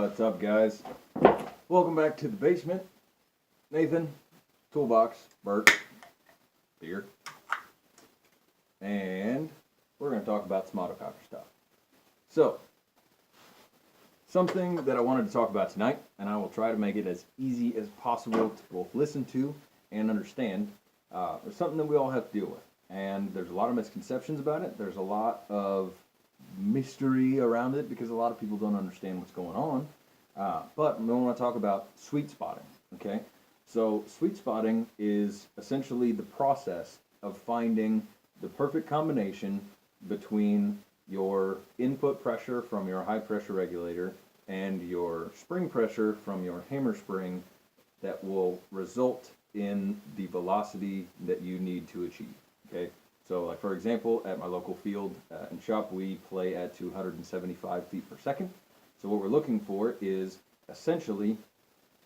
What's up, guys? Welcome back to the basement. Nathan, toolbox, Bert, beer, and we're going to talk about some autococker stuff. So, something that I wanted to talk about tonight, and I will try to make it as easy as possible to both listen to and understand, is something that we all have to deal with. And there's a lot of misconceptions about it. There's a lot of mystery around it because a lot of people don't understand what's going on. But we want to talk about sweet spotting, okay? So sweet spotting is essentially the process of finding the perfect combination between your input pressure from your high pressure regulator and your spring pressure from your hammer spring that will result in the velocity that you need to achieve, okay? So like for example, at my local field and shop, we play at 275 feet per second. So what we're looking for is essentially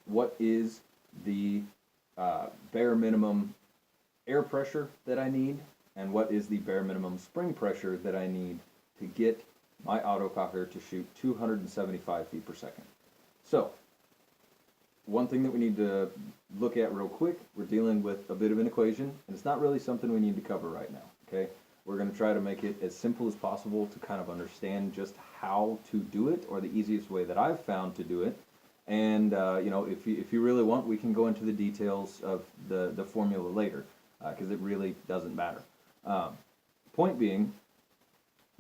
what is the bare minimum air pressure that I need and what is the bare minimum spring pressure that I need to get my autococker to shoot 275 feet per second. So one thing that we need to look at real quick, we're dealing with a bit of an equation, and it's not really something we need to cover right now, okay? We're going to try to make it as simple as possible to kind of understand just how to do it, or the easiest way that I've found to do it. And, you know, if you really want, we can go into the details of the formula later, because it really doesn't matter. Point being,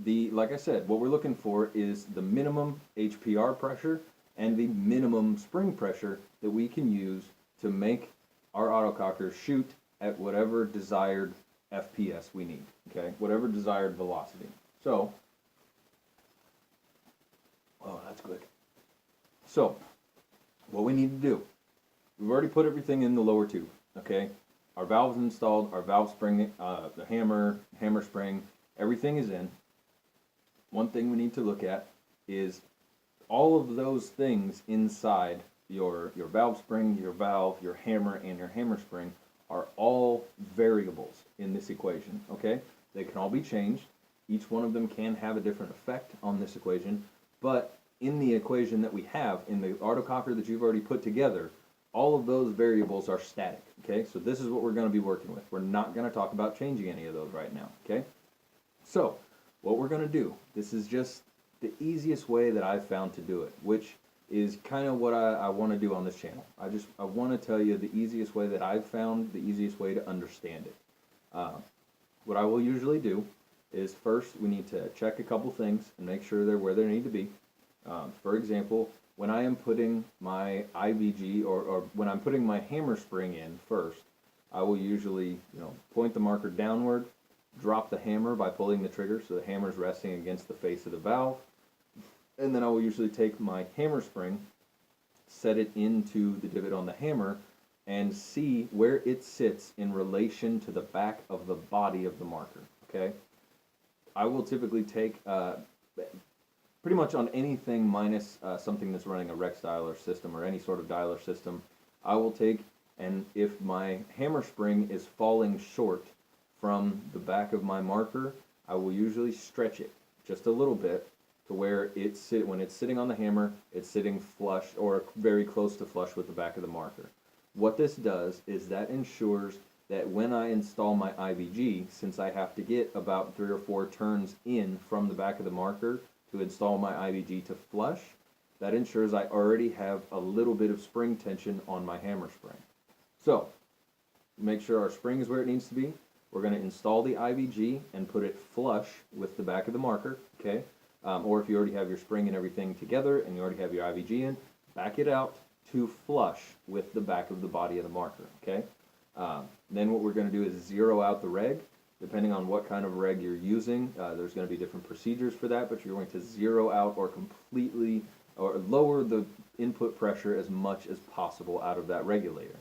like I said, what we're looking for is the minimum HPR pressure and the minimum spring pressure that we can use to make our autococker shoot at whatever desired FPS we need, okay? Whatever desired velocity. So, oh, that's quick. So, what we need to do, we've already put everything in the lower tube, okay? Our valve's installed, our valve spring, the hammer spring, everything is in. One thing we need to look at is all of those things inside your valve spring, your valve, your hammer, and your hammer spring are all variables in this equation, okay? They can all be changed. Each one of them can have a different effect on this equation, but in the equation that we have, in the autococker that you've already put together, all of those variables are static, okay? So this is what we're going to be working with. We're not going to talk about changing any of those right now, okay? So what we're going to do, this is just the easiest way that I've found to do it, which is kind of what I want to do on this channel. I want to tell you the easiest way that I've found, the easiest way to understand it. What I will usually do is first we need to check a couple things and make sure they're where they need to be. For example, when I am putting my IVG or when I'm putting my hammer spring in first, I will usually point the marker downward, drop the hammer by pulling the trigger so the hammer is resting against the face of the valve. And then I will usually take my hammer spring, set it into the divot on the hammer, and see where it sits in relation to the back of the body of the marker, okay? I will typically take, pretty much on anything minus something that's running a Rex dialer system or any sort of dialer system, I will take, and if my hammer spring is falling short from the back of my marker, I will usually stretch it just a little bit to where when it's sitting on the hammer, it's sitting flush or very close to flush with the back of the marker. What this does is that ensures that when I install my IVG, since I have to get about 3 or 4 turns in from the back of the marker to install my IVG to flush, that ensures I already have a little bit of spring tension on my hammer spring. So, make sure our spring is where it needs to be. We're going to install the IVG and put it flush with the back of the marker, okay? Or if you already have your spring and everything together and you already have your IVG in, back it out to flush with the back of the body of the marker, okay? Then what we're going to do is zero out the reg. Depending on what kind of reg you're using, there's going to be different procedures for that, but you're going to zero out or completely or lower the input pressure as much as possible out of that regulator.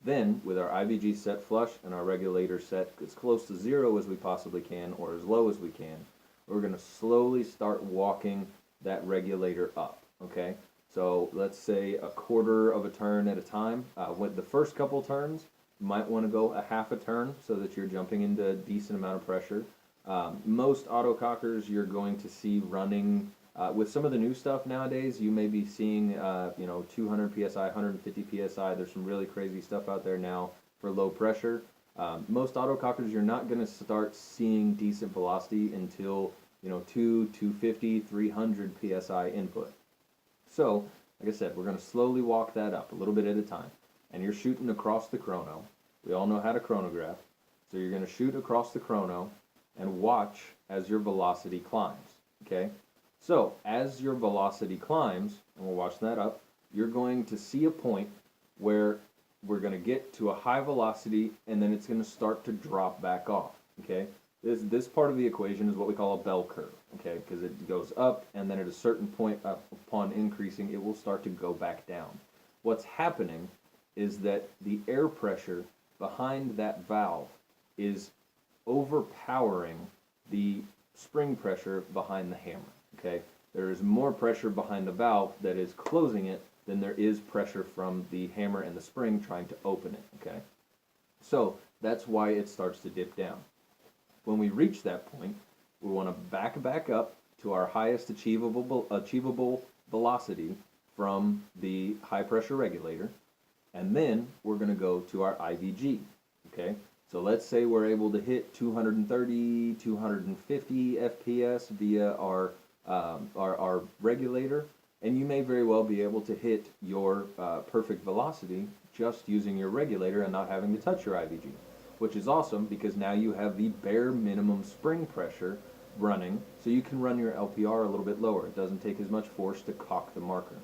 Then, with our IVG set flush and our regulator set as close to zero as we possibly can or as low as we can, we're going to slowly start walking that regulator up, okay? So let's say a quarter of a turn at a time. With the first couple turns, you might want to go a half a turn so that you're jumping into a decent amount of pressure. Most autocockers you're going to see running With some of the new stuff nowadays, you may be seeing, 200 psi, 150 psi. There's some really crazy stuff out there now for low pressure. Most autocockers, you're not going to start seeing decent velocity until 250, 300 psi input. So, like I said, we're going to slowly walk that up a little bit at a time. And you're shooting across the chrono. We all know how to chronograph. So you're going to shoot across the chrono and watch as your velocity climbs. Okay? So, as your velocity climbs, and we'll watch that up, you're going to see a point where we're going to get to a high velocity, and then it's going to start to drop back off. Okay? This part of the equation is what we call a bell curve. Okay? Because it goes up, and then at a certain point, upon increasing, it will start to go back down. What's happening is that the air pressure behind that valve is overpowering the spring pressure behind the hammer. Okay, there is more pressure behind the valve that is closing it than there is pressure from the hammer and the spring trying to open it. Okay, so that's why it starts to dip down. When we reach that point, we want to back up to our highest achievable velocity from the high pressure regulator, and then we're going to go to our IVG. Okay, so let's say we're able to hit 230, 250 FPS via our regulator, and you may very well be able to hit your perfect velocity just using your regulator and not having to touch your IVG, which is awesome because now you have the bare minimum spring pressure running, so you can run your LPR a little bit lower. It doesn't take as much force to cock the marker.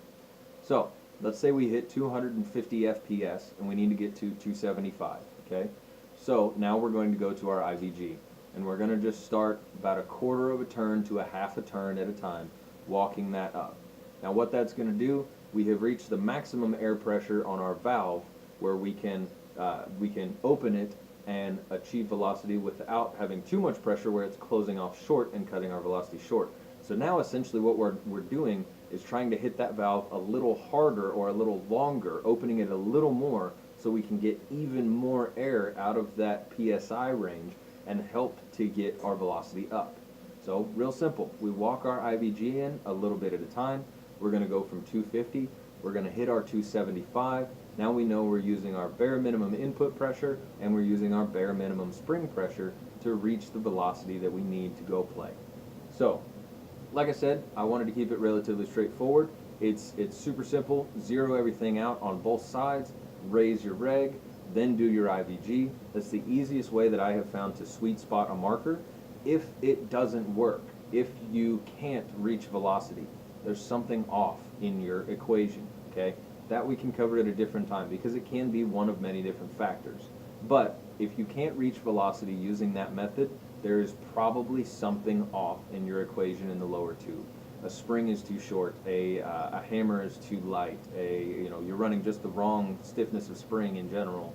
So let's say we hit 250 FPS and we need to get to 275. Okay, so now we're going to go to our IVG. And we're going to just start about a quarter of a turn to a half a turn at a time, walking that up. Now what that's going to do, we have reached the maximum air pressure on our valve where we can open it and achieve velocity without having too much pressure where it's closing off short and cutting our velocity short. So now essentially what we're doing is trying to hit that valve a little harder or a little longer, opening it a little more so we can get even more air out of that PSI range and help to get our velocity up. So real simple, we walk our IVG in a little bit at a time. We're going to go from 250, we're going to hit our 275. Now we know we're using our bare minimum input pressure and we're using our bare minimum spring pressure to reach the velocity that we need to go play. So, like I said, I wanted to keep it relatively straightforward. It's super simple. Zero everything out on both sides, raise your reg, then do your IVG. That's the easiest way that I have found to sweet spot a marker. If it doesn't work, if you can't reach velocity, there's something off in your equation, okay? That we can cover at a different time because it can be one of many different factors. But if you can't reach velocity using that method, there is probably something off in your equation in the lower tube. A spring is too short, a hammer is too light, you're running just the wrong stiffness of spring in general.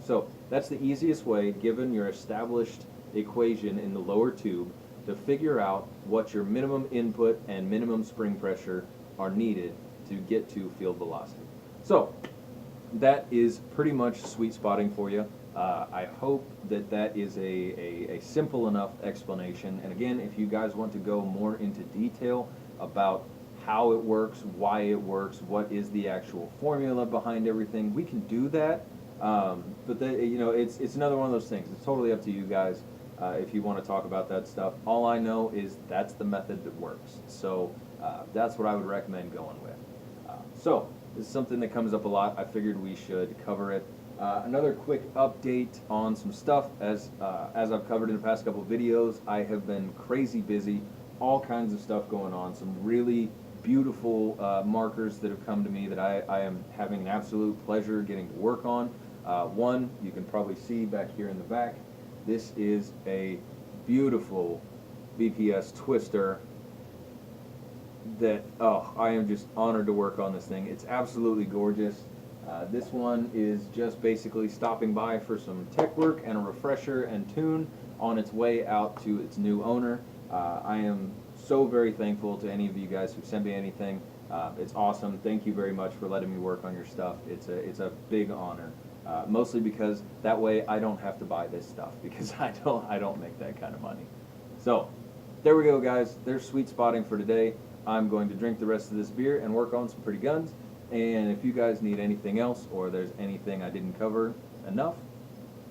So that's the easiest way, given your established equation in the lower tube, to figure out what your minimum input and minimum spring pressure are needed to get to field velocity. So that is pretty much sweet spotting for you. I hope that that is a simple enough explanation. And again, if you guys want to go more into detail about how it works, why it works, what is the actual formula behind everything, we can do that. But it's another one of those things. It's totally up to you guys if you want to talk about that stuff. All I know is that's the method that works. So that's what I would recommend going with. So this is something that comes up a lot. I figured we should cover it. Another quick update on some stuff. As I've covered in the past couple of videos, I have been crazy busy. All kinds of stuff going on. Some really beautiful markers that have come to me that I am having an absolute pleasure getting to work on. One, you can probably see back here in the back. This is a beautiful VPS twister that, I am just honored to work on this thing. It's absolutely gorgeous. This one is just basically stopping by for some tech work and a refresher and tune on its way out to its new owner. I am so very thankful to any of you guys who sent me anything. It's awesome. Thank you very much for letting me work on your stuff. It's a big honor. Mostly because that way I don't have to buy this stuff because I don't make that kind of money. So there we go, guys. There's sweet spotting for today. I'm going to drink the rest of this beer and work on some pretty guns. And if you guys need anything else, or there's anything I didn't cover enough,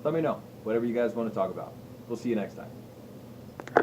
let me know. Whatever you guys want to talk about. We'll see you next time.